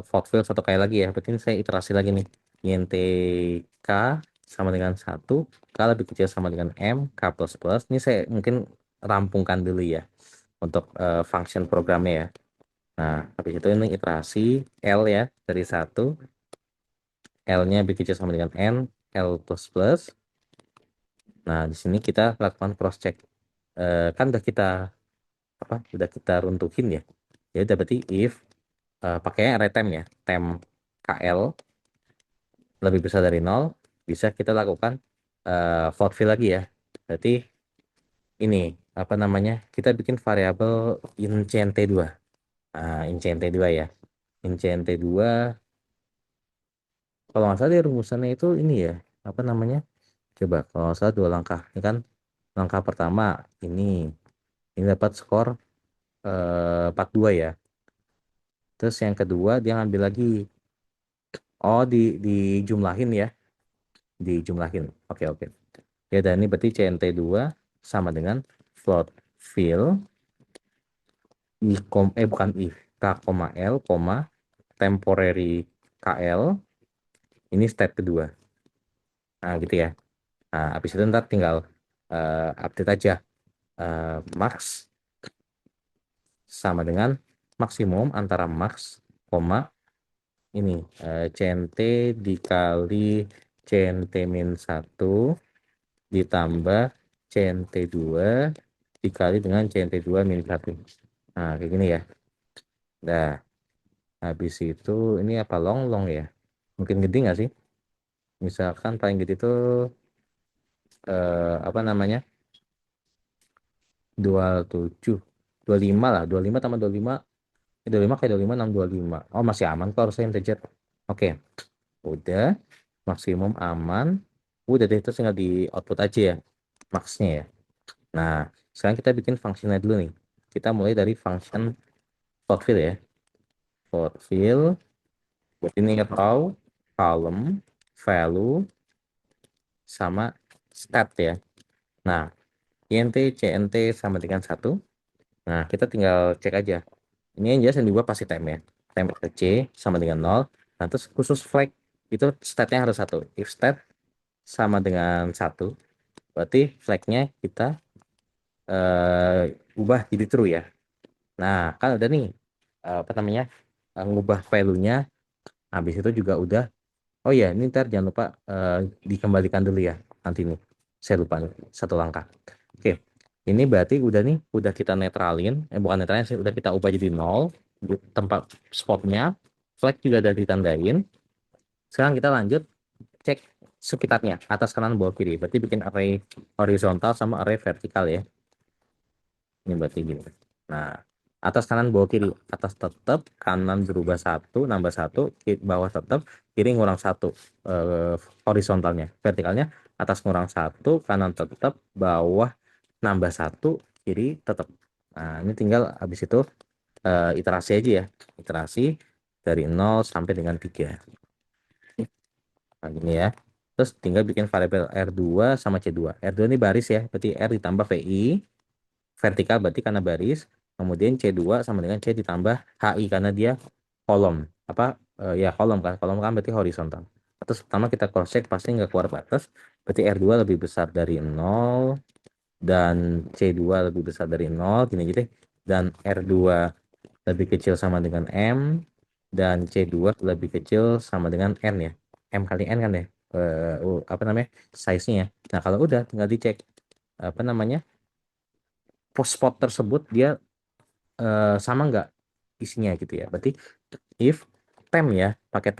fault field satu kali lagi ya. Berarti ini saya iterasi lagi nih. INT K sama dengan 1, K lebih kecil sama dengan M, K plus plus. Ini saya mungkin rampungkan dulu ya untuk function programnya ya. Nah, habis itu ini iterasi L ya dari 1, L-nya lebih kecil sama dengan N, L plus plus. Nah, di sini kita lakukan cross check. Kan udah kita udah kita runtuhin ya. Ya udah berarti if pakainya array temp ya, temp KL lebih besar dari 0, bisa kita lakukan float fill lagi ya. Berarti ini apa namanya? Kita bikin variabel incent2. Incent2 ya. Incent2 kalau nggak salah di rumusannya itu ini ya, apa namanya? Coba kalau nggak salah 2 langkah. Ini kan langkah pertama ini dapat skor 42 ya. Terus yang kedua dia ngambil lagi. Oh, dijumlahin ya. Dijumlahin. Oke, oke. Ya, dan ini berarti CNT2 sama dengan float fill bukan if, k, l, temporary kl, ini step kedua. Nah, gitu ya. Nah, habis itu ntar tinggal update aja max sama dengan maksimum antara max, ini CNT dikali CNT min 1 ditambah CNT2 dikali dengan CNT2 min 1. Nah, kayak gini ya. Nah, habis itu ini apa long ya? Mungkin gede nggak sih? Misalkan paling gede itu apa namanya? 27, 25 lah. 25 tambah 25, 25 kayak 25, 6, 25. Oh, masih aman kok harusnya integer. Oke, udah. Maksimum aman. Udah deh, itu tinggal di output aja ya. Max-nya ya. Nah, sekarang kita bikin fungsinya dulu nih. Kita mulai dari function float fill ya. Float fill. Ini row, column, value, sama stat ya. Nah, int, cnt sama dengan 1. Nah, kita tinggal cek aja. Ini yang jelas yang diubah pasti temp ya. Temp c sama dengan 0. Nah, terus khusus flag itu statnya harus 1. If stat sama dengan 1, berarti flagnya kita ubah jadi true ya. Nah, kan udah nih apa namanya? Ngubah value-nya. Habis itu juga udah. Oh ya, ini ntar jangan lupa dikembalikan dulu ya. Nanti nih, saya lupa nih, 1 langkah. Oke, ini berarti udah nih, udah kita netralin. Bukan netralin sih, udah kita ubah jadi 0. Tempat spotnya, flag juga udah ditandain. Sekarang kita lanjut cek sekitarnya, atas kanan bawah kiri. Berarti bikin array horizontal sama array vertikal ya. Ini berarti gini. Nah, atas kanan bawah kiri, atas tetap, kanan berubah 1 nambah 1, bawah tetap, kiri ngurang 1 horizontalnya. Vertikalnya atas ngurang 1, kanan tetap, bawah nambah 1, kiri tetap. Nah, ini tinggal habis itu iterasi aja ya. Iterasi dari 0 sampai dengan 3. Nah, gini ya. Terus tinggal bikin variabel R2 sama C2. R2 ini baris ya, berarti R ditambah VI, vertikal berarti karena baris, kemudian C2 sama dengan C ditambah HI karena dia kolom. Apa ya kolom kan, kolom kan berarti horizontal. Terus pertama kita cross check pasti nggak keluar batas, berarti R2 lebih besar dari 0 dan C2 lebih besar dari 0 gini gitu. Dan R2 lebih kecil sama dengan M dan C2 lebih kecil sama dengan N ya. M kali N kan ya. Apa namanya? Size-nya ya. Nah, kalau udah tinggal dicek apa namanya? Post spot tersebut dia sama nggak isinya gitu ya. Berarti if temp ya, pakai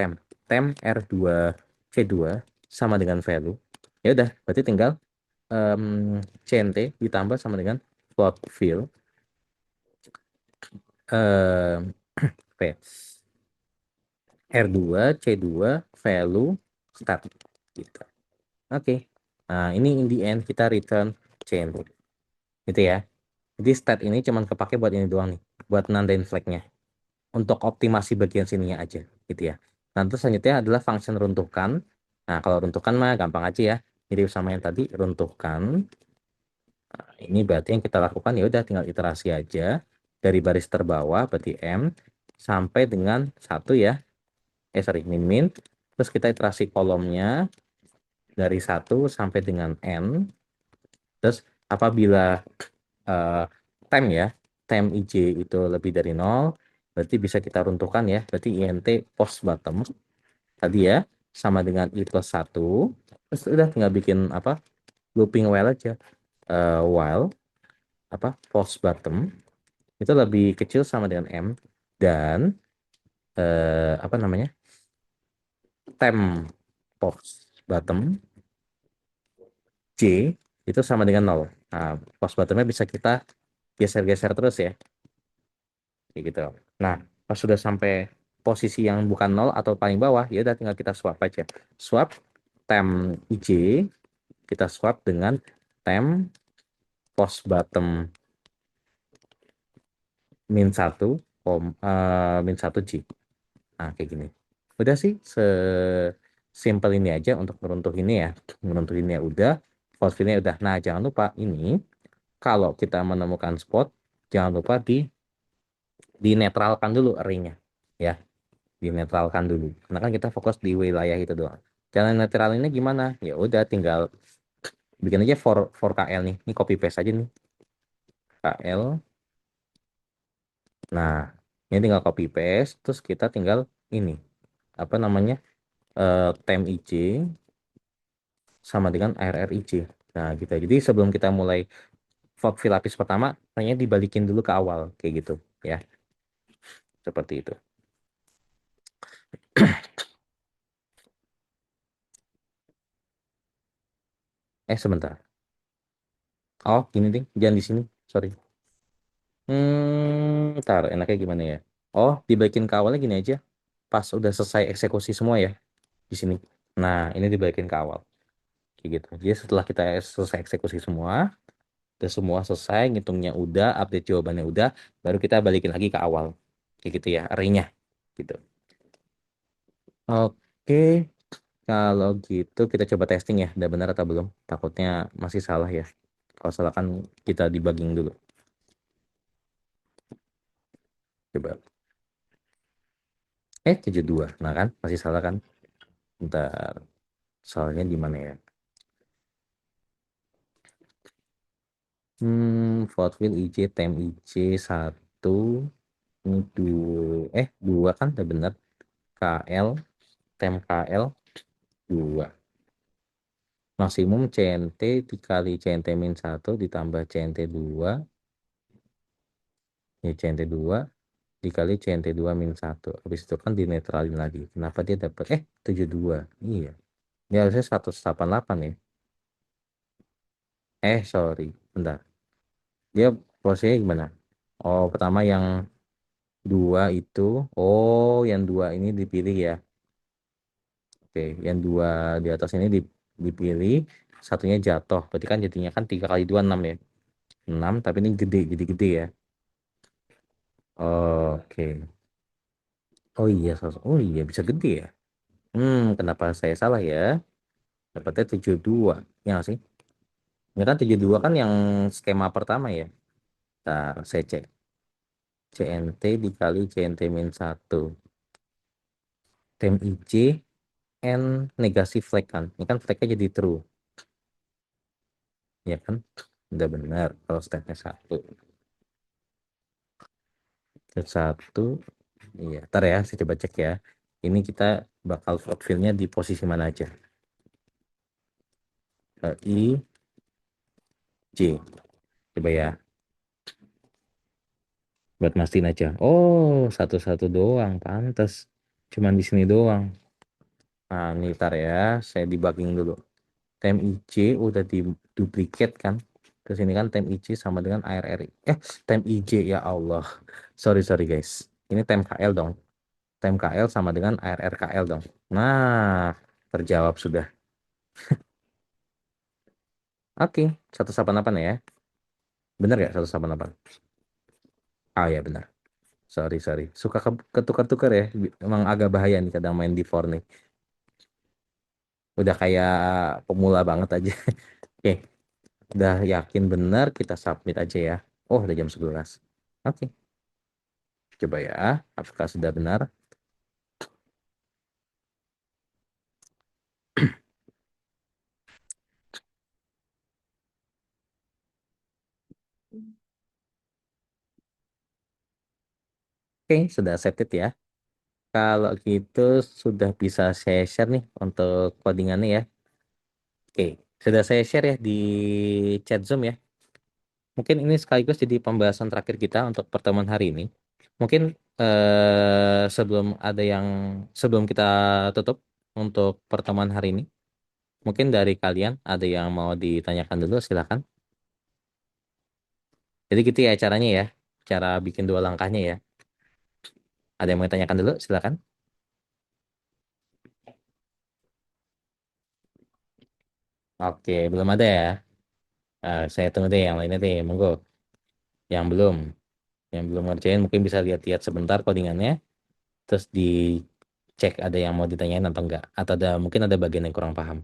temp R2 C2 sama dengan value. Ya udah, berarti tinggal CNT ditambah sama dengan float fill P R2 C2 value start gitu. Oke. Nah, ini in the end kita return CNT. Gitu ya. Jadi stat ini cuman kepake buat ini doang nih, buat nandain flagnya. Untuk optimasi bagian sininya aja gitu ya. Nanti selanjutnya adalah function runtuhkan. Nah, kalau runtuhkan mah gampang aja ya. Mirip sama yang tadi runtuhkan. Nah, ini berarti yang kita lakukan ya udah tinggal iterasi aja dari baris terbawah berarti M sampai dengan 1 ya. Sorry, min. Terus kita iterasi kolomnya dari 1 sampai dengan N. Terus apabila time ya, time IJ itu lebih dari 0, berarti bisa kita runtuhkan ya. Berarti INT post bottom tadi ya, sama dengan I plus 1. Terus udah tinggal bikin apa? Looping while aja. While apa? Post bottom itu lebih kecil sama dengan M, dan apa namanya, temp post bottom J itu sama dengan nol. Nah, post bottomnya bisa kita geser-geser terus ya, kayak gitu. Nah, pas sudah sampai posisi yang bukan nol atau paling bawah, ya udah tinggal kita swap aja. Swap temp IJ, kita swap dengan temp post bottom min satu J. Nah, kayak gini. Udah sih, simple ini aja untuk meruntuh ini ya. Meruntuh ini ya udah, force field-nya udah. Nah, jangan lupa ini kalau kita menemukan spot, jangan lupa dinetralkan dulu array-nya. Ya, dinetralkan dulu. Karena kan kita fokus di wilayah itu doang. Cara netralinnya gimana? Ya udah tinggal bikin aja for KL nih. Ini copy paste aja nih. KL. Nah, ini tinggal copy paste terus kita tinggal ini apa namanya? Temp IC sama dengan ARRIC. Nah, gitu. Jadi sebelum kita mulai fil lapis pertama, hanya dibalikin dulu ke awal kayak gitu ya. Seperti itu. Sebentar. Oh, gini ding, jangan di sini. Sorry. Ntar enaknya gimana ya? Oh, dibalikin ke awalnya gini aja. Pas udah selesai eksekusi semua ya di sini. Nah, ini dibalikin ke awal. Kayak gitu. Jadi setelah kita selesai eksekusi semua, udah semua selesai, ngitungnya udah, update jawabannya udah, baru kita balikin lagi ke awal. Kayak gitu ya, array-nya. Gitu. Oke, kalau gitu kita coba testing ya, udah benar atau belum? Takutnya masih salah ya. Kalau salah kan kita debugging dulu. Coba. 72. Nah kan, masih salah kan? Bentar. Salahnya di mana ya? Float wheel IC, tem IC, 1, ini 2, 2 kan udah bener. KL, tem KL, 2. Maksimum CNT dikali CNT min 1 ditambah CNT 2, ya CNT 2 dikali CNT 2 min 1. Habis itu kan dinetralin lagi. Kenapa dia dapat 72? Iya. Ini harusnya 188 ya. Sorry. Bentar. Dia posisinya gimana? Oh, pertama yang 2 itu. Oh, yang 2 ini dipilih ya. Oke, yang 2 di atas ini dipilih. Satunya jatuh. Berarti kan jadinya kan 3 kali 2 6 ya. 6, tapi ini gede. Jadi gede ya. Oke. Oh iya. Oh iya, bisa gede ya. Kenapa saya salah ya? Dapatnya 72. Ya nggak sih? Ini kan 72 kan yang skema pertama ya. Ntar saya cek. CNT dikali CNT min 1. Tem IC N negasi flag kan. Ini kan flagnya jadi true. Ya kan? Udah benar kalau stepnya 1. Step 1. Iya. Ntar ya, saya coba cek ya. Ini kita bakal float fill-nya di posisi mana aja. I, J. Coba ya. Buat mastiin aja. Oh, satu-satu doang. Pantes. Cuman di sini doang. Nah, ini ntar ya. Saya debugging dulu. Tem IC udah di duplicate kan. Terus ini kan tem IC sama dengan ARRI. Tem IJ ya Allah. Sorry guys. Ini tem KL dong. Tem KL sama dengan ARRKL dong. Nah, terjawab sudah. Oke, 188 ya. Bener ya 188? Ah ya benar. Sorry. Suka ketukar-tukar ya. Emang agak bahaya nih kadang main di 4 nih. Udah kayak pemula banget aja. Oke, udah yakin benar kita submit aja ya. Oh, udah jam 11. Oke, coba ya. Apakah sudah benar? Oke, sudah accepted ya. Kalau gitu sudah bisa saya share nih untuk codingannya ya. Oke, sudah saya share ya di chat Zoom ya. mungkin ini sekaligus jadi pembahasan terakhir kita untuk pertemuan hari ini. Mungkin sebelum ada yang sebelum kita tutup untuk pertemuan hari ini, mungkin dari kalian ada yang mau ditanyakan dulu, silakan. Jadi gitu ya caranya ya, cara bikin dua langkahnya ya. Ada yang mau ditanyakan dulu, silakan. Oke, belum ada ya. Saya tunggu deh yang lainnya deh, monggo. Yang belum, yang belum ngerjain mungkin bisa lihat-lihat sebentar codingannya, terus dicek ada yang mau ditanyain atau enggak, atau ada mungkin ada bagian yang kurang paham.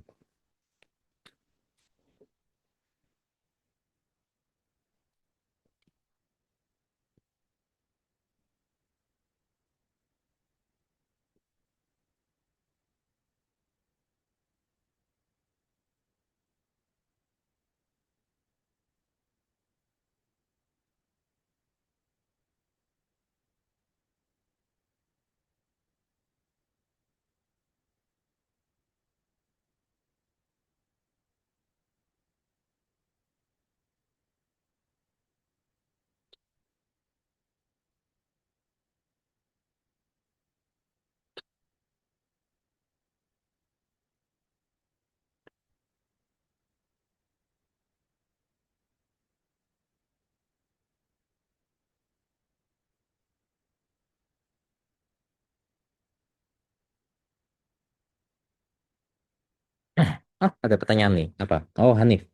Ada pertanyaan nih. Apa? Oh, Hanif.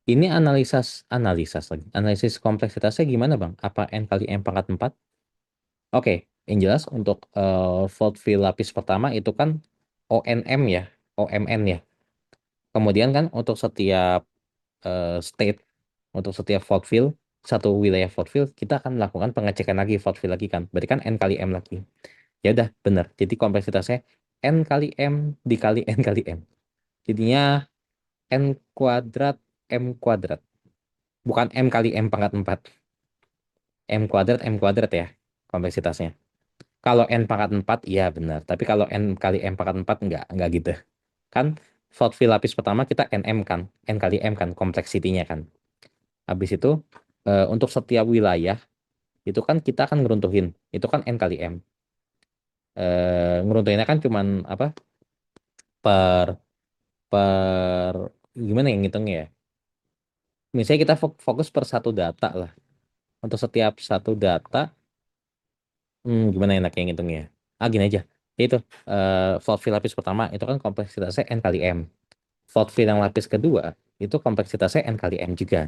Ini analisis lagi. Analisis kompleksitasnya gimana, Bang? Apa N kali M pangkat 4? Oke, yang jelas untuk fault field lapis pertama itu kan ONM ya, OMN ya. Kemudian kan untuk setiap state, untuk setiap fault field, satu wilayah fault field, kita akan melakukan pengecekan lagi fault field lagi kan. Berarti kan N kali M lagi. Ya udah, benar. Jadi kompleksitasnya N kali M dikali N kali M. Jadinya N kuadrat M kuadrat. Bukan M kali M pangkat 4. M kuadrat ya kompleksitasnya. Kalau N pangkat 4 iya benar. Tapi kalau N kali M pangkat 4 enggak gitu. Kan fault field lapis pertama kita NM kan. N kali M kan kompleksitinya kan. Habis itu untuk setiap wilayah itu kan kita akan ngeruntuhin. Itu kan N kali M. Ngeruntuhinnya kan cuman apa? Per per gimana yang ngitungnya ya? Misalnya kita fokus per satu data lah. Untuk setiap satu data, gimana enaknya ngitungnya? Gini aja. Itu fault field lapis pertama itu kan kompleksitasnya N kali M. Fault field yang lapis kedua itu kompleksitasnya N kali M juga.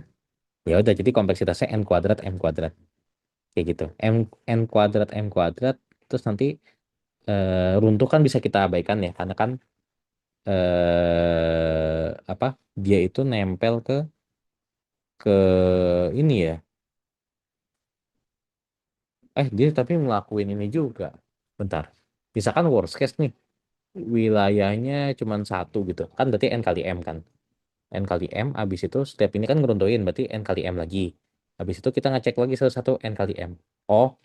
Ya udah jadi kompleksitasnya N kuadrat M kuadrat kayak gitu. N kuadrat M kuadrat terus nanti runtuh kan bisa kita abaikan ya karena kan apa dia itu nempel ke ini ya. Dia tapi ngelakuin ini juga. Bentar. Misalkan worst case nih, wilayahnya cuma satu gitu. Kan berarti N kali M kan. N kali M, habis itu setiap ini kan ngeruntuhin, berarti N kali M lagi. Habis itu kita ngecek lagi satu-satu N kali M. Oh,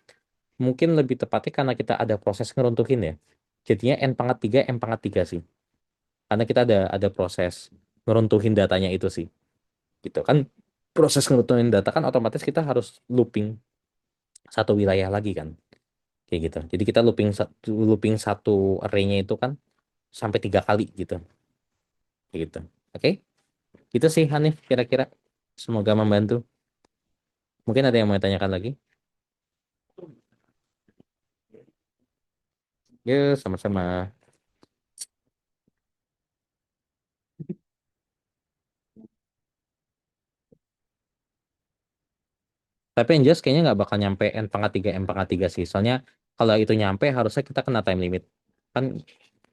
mungkin lebih tepatnya karena kita ada proses ngeruntuhin ya. Jadinya N pangkat 3 M pangkat 3 sih. Karena kita ada proses ngeruntuhin datanya itu sih. Gitu kan. Proses ngeruntuhin data kan otomatis kita harus looping satu wilayah lagi kan. Kayak gitu. Jadi kita looping satu array-nya itu kan sampai 3 kali gitu. Kayak gitu. Oke? Itu sih Hanif kira-kira. Semoga membantu. Mungkin ada yang mau tanyakan lagi? Ya, sama-sama. Tapi yang jelas kayaknya nggak bakal nyampe N pangkat 3 M pangkat 3 sih. Soalnya kalau itu nyampe harusnya kita kena time limit. Kan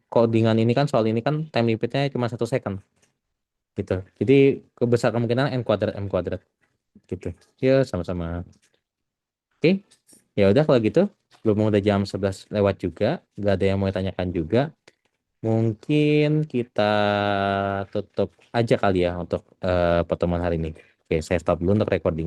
codingan ini kan soal ini kan time limitnya cuma 1 second gitu. Jadi kebesar kemungkinan N kuadrat M kuadrat gitu. Ya, sama-sama. Oke, ya udah kalau gitu. Belum udah jam 11 lewat juga. Nggak ada yang mau ditanyakan juga. Mungkin kita tutup aja kali ya untuk pertemuan hari ini. Oke, saya stop dulu untuk recording.